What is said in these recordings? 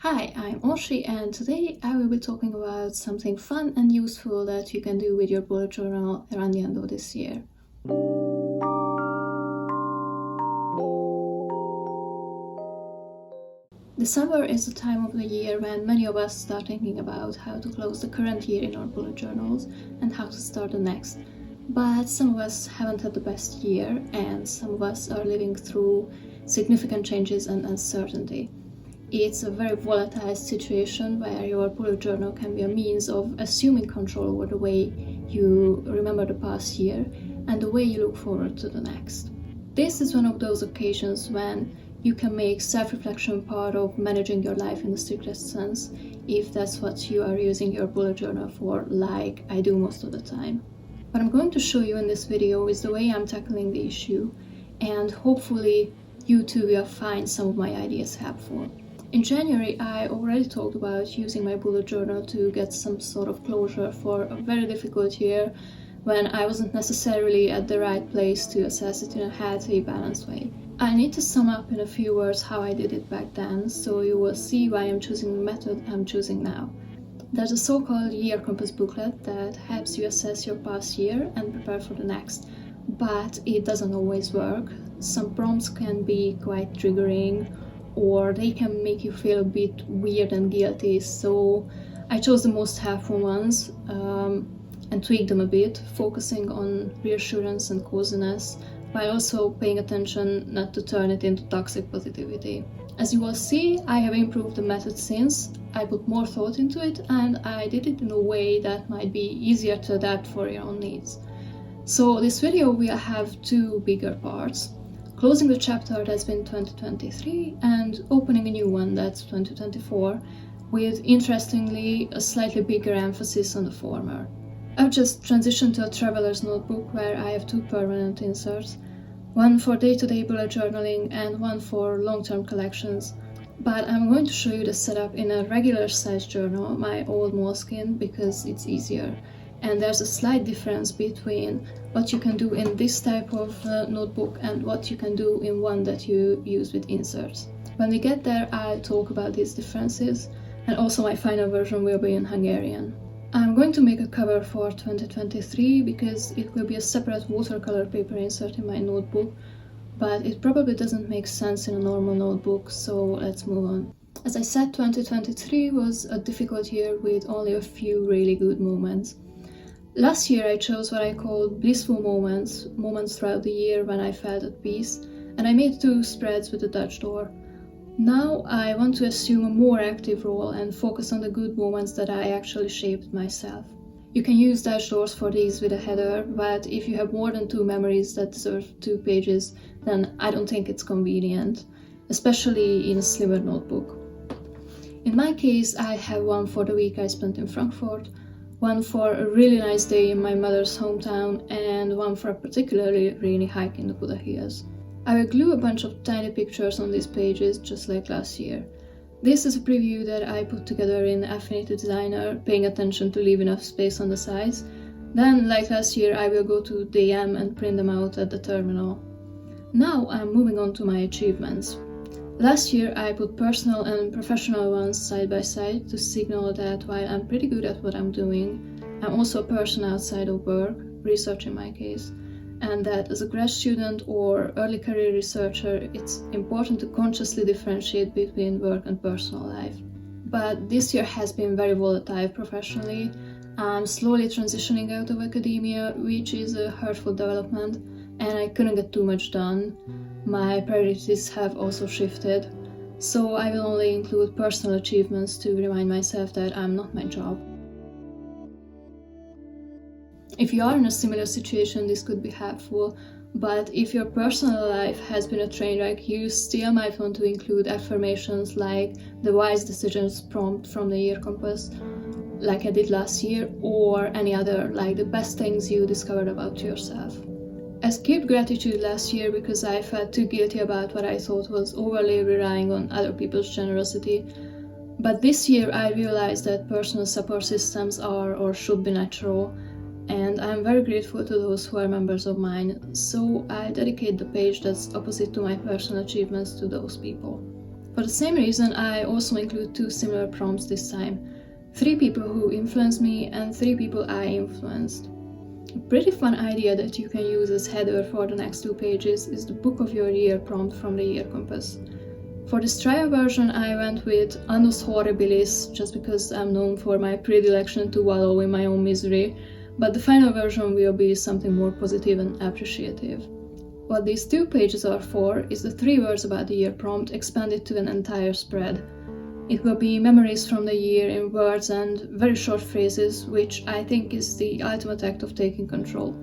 Hi, I'm Oshi, and today I will be talking about something fun and useful that you can do with your bullet journal around the end of this year. December is the time of the year when many of us start thinking about how to close the current year in our bullet journals and how to start the next. But some of us haven't had the best year, and some of us are living through significant changes and uncertainty. It's a very volatile situation where your bullet journal can be a means of assuming control over the way you remember the past year and the way you look forward to the next. This is one of those occasions when you can make self-reflection part of managing your life in the strictest sense, if that's what you are using your bullet journal for, like I do most of the time. What I'm going to show you in this video is the way I'm tackling the issue, and hopefully you too will find some of my ideas helpful. In January, I already talked about using my bullet journal to get some sort of closure for a very difficult year when I wasn't necessarily at the right place to assess it in a healthy, balanced way. I need to sum up in a few words how I did it back then, so you will see why I'm choosing the method I'm choosing now. There's a so-called Year Compass booklet that helps you assess your past year and prepare for the next, but it doesn't always work. Some prompts can be quite triggering, or they can make you feel a bit weird and guilty, so I chose the most helpful ones and tweaked them a bit, focusing on reassurance and coziness, while also paying attention not to turn it into toxic positivity. As you will see, I have improved the method since. I put more thought into it, and I did it in a way that might be easier to adapt for your own needs. So this video will have two bigger parts: closing the chapter that's been 2023 and opening a new one that's 2024, with, interestingly, a slightly bigger emphasis on the former. I've just transitioned to a traveler's notebook where I have two permanent inserts, one for day-to-day bullet journaling and one for long-term collections, but I'm going to show you the setup in a regular size journal, my old Moleskine, because it's easier. And there's a slight difference between what you can do in this type of notebook and what you can do in one that you use with inserts. When we get there, I'll talk about these differences, and also my final version will be in Hungarian. I'm going to make a cover for 2023 because it will be a separate watercolor paper insert in my notebook, but it probably doesn't make sense in a normal notebook, so let's move on. As I said, 2023 was a difficult year with only a few really good moments. Last year I chose what I called blissful moments throughout the year when I felt at peace, and I made 2 spreads with the Dutch door. Now I want to assume a more active role and focus on the good moments that I actually shaped myself. You can use Dutch doors for these with a header, but if you have more than 2 memories that deserve 2 pages, then I don't think it's convenient, especially in a slimmer notebook. In my case, I have one for the week I spent in Frankfurt, one for a really nice day in my mother's hometown, and one for a particularly rainy hike in the Buda Hills. I will glue a bunch of tiny pictures on these pages, just like last year. This is a preview that I put together in Affinity Designer, paying attention to leave enough space on the sides. Then, like last year, I will go to DM and print them out at the terminal. Now I'm moving on to my achievements. Last year I put personal and professional ones side by side to signal that while I'm pretty good at what I'm doing, I'm also a person outside of work, research in my case, and that as a grad student or early career researcher, it's important to consciously differentiate between work and personal life. But this year has been very volatile professionally. I'm slowly transitioning out of academia, which is a hurtful development, and I couldn't get too much done. My priorities have also shifted, so I will only include personal achievements to remind myself that I'm not my job. If you are in a similar situation, this could be helpful, but if your personal life has been a train wreck, you still might want to include affirmations like the wise decisions prompt from the Year Compass, like I did last year, or any other, like the best things you discovered about yourself. I skipped gratitude last year because I felt too guilty about what I thought was overly relying on other people's generosity, but this year I realized that personal support systems are or should be natural, and I'm very grateful to those who are members of mine, so I dedicate the page that's opposite to my personal achievements to those people. For the same reason, I also include 2 similar prompts this time. 3 people who influenced me and 3 people I influenced. A pretty fun idea that you can use as header for the next 2 pages is the Book of Your Year prompt from the Year Compass. For this trial version I went with Annus Horribilis, just because I'm known for my predilection to wallow in my own misery, but the final version will be something more positive and appreciative. What these 2 pages are for is the 3 words about the year prompt expanded to an entire spread. It will be memories from the year in words and very short phrases, which I think is the ultimate act of taking control.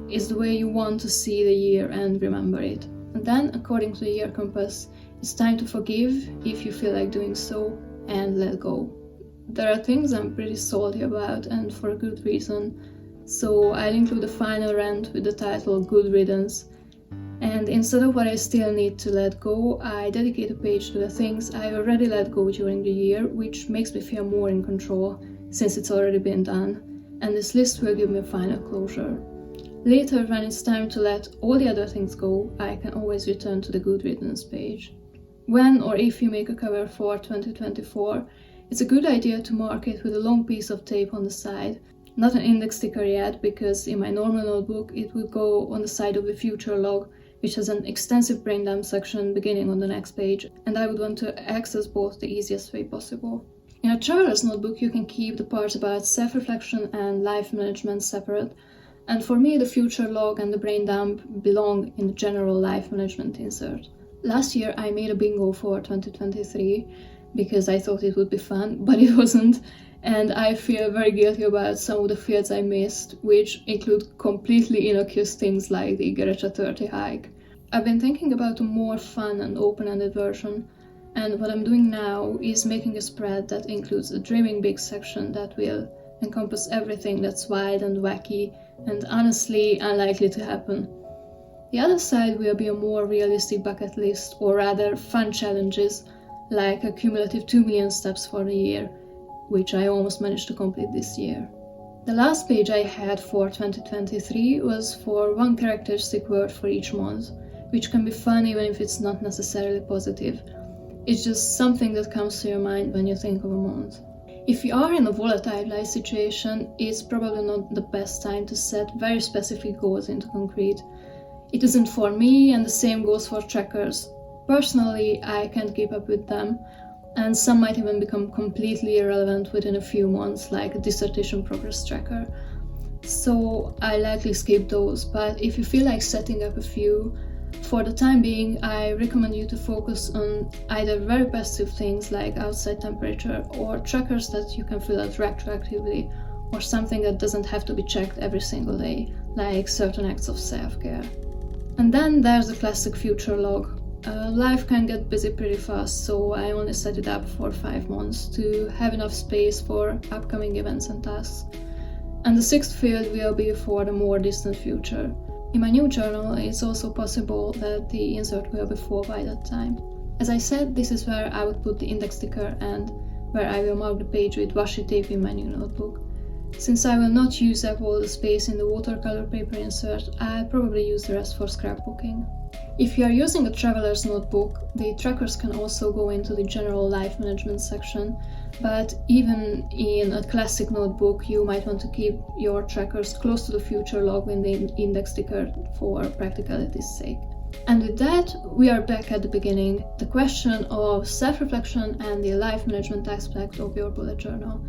It's the way you want to see the year and remember it. And then, according to the Year Compass, it's time to forgive if you feel like doing so, and let go. There are things I'm pretty salty about, and for a good reason, so I'll include a final rant with the title Good Riddance. And instead of what I still need to let go, I dedicate a page to the things I already let go during the year, which makes me feel more in control, since it's already been done, and this list will give me final closure. Later, when it's time to let all the other things go, I can always return to the Good Riddance page. When or if you make a cover for 2024, it's a good idea to mark it with a long piece of tape on the side. Not an index sticker yet, because in my normal notebook it would go on the side of the future log, which has an extensive brain dump section beginning on the next page, and I would want to access both the easiest way possible. In a traveler's notebook you can keep the parts about self-reflection and life management separate, and for me the future log and the brain dump belong in the general life management insert. Last year I made a bingo for 2023 because I thought it would be fun, but it wasn't, and I feel very guilty about some of the fields I missed, which include completely innocuous things like the Gerecha 30 hike. I've been thinking about a more fun and open-ended version, and what I'm doing now is making a spread that includes a dreaming big section that will encompass everything that's wild and wacky and honestly unlikely to happen. The other side will be a more realistic bucket list, or rather fun challenges, like a cumulative 2 million steps for the year, which I almost managed to complete this year. The last page I had for 2023 was for 1 characteristic word for each month, which can be fun even if it's not necessarily positive. It's just something that comes to your mind when you think of a month. If you are in a volatile life situation, it's probably not the best time to set very specific goals into concrete. It isn't for me, and the same goes for trackers. Personally, I can't keep up with them, and some might even become completely irrelevant within a few months, like a dissertation progress tracker. So I likely skip those, but if you feel like setting up a few, for the time being I recommend you to focus on either very passive things like outside temperature, or trackers that you can fill out retroactively, or something that doesn't have to be checked every single day, like certain acts of self-care. And then there's the classic future log. Life can get busy pretty fast, so I only set it up for 5 months to have enough space for upcoming events and tasks. And the 6th field will be for the more distant future. In my new journal, it's also possible that the insert will be full by that time. As I said, this is where I would put the index sticker and where I will mark the page with washi tape in my new notebook. Since I will not use up all the space in the watercolor paper insert, I'll probably use the rest for scrapbooking. If you are using a traveler's notebook, the trackers can also go into the general life management section, but even in a classic notebook you might want to keep your trackers close to the future log with the index sticker for practicality's sake. And with that, we are back at the beginning, the question of self-reflection and the life management aspect of your bullet journal.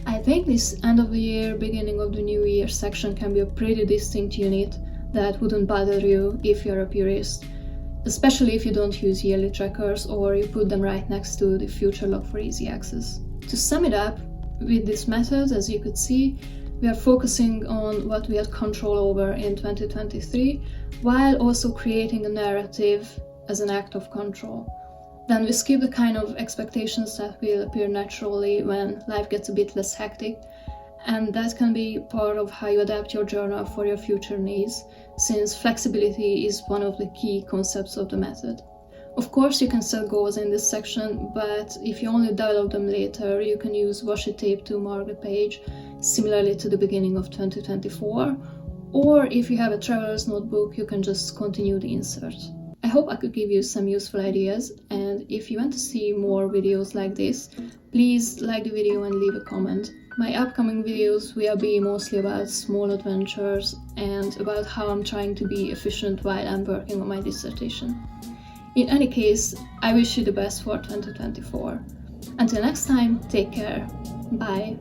I think this end of the year, beginning of the new year section can be a pretty distinct unit that wouldn't bother you if you're a purist, especially if you don't use yearly trackers or you put them right next to the future log for easy access. To sum it up, with this method, as you could see, we are focusing on what we had control over in 2023, while also creating a narrative as an act of control. Then we skip the kind of expectations that will appear naturally when life gets a bit less hectic, and that can be part of how you adapt your journal for your future needs, since flexibility is one of the key concepts of the method. Of course, you can set goals in this section, but if you only develop them later, you can use washi tape to mark the page, similarly to the beginning of 2024, or if you have a traveler's notebook, you can just continue the insert. I I hope I could give you some useful ideas, and if you want to see more videos like this, please like the video and leave a comment. My upcoming videos will be mostly about small adventures and about how I'm trying to be efficient while I'm working on my dissertation. In any case, I wish you the best for 2024. Until next time, take care. Bye.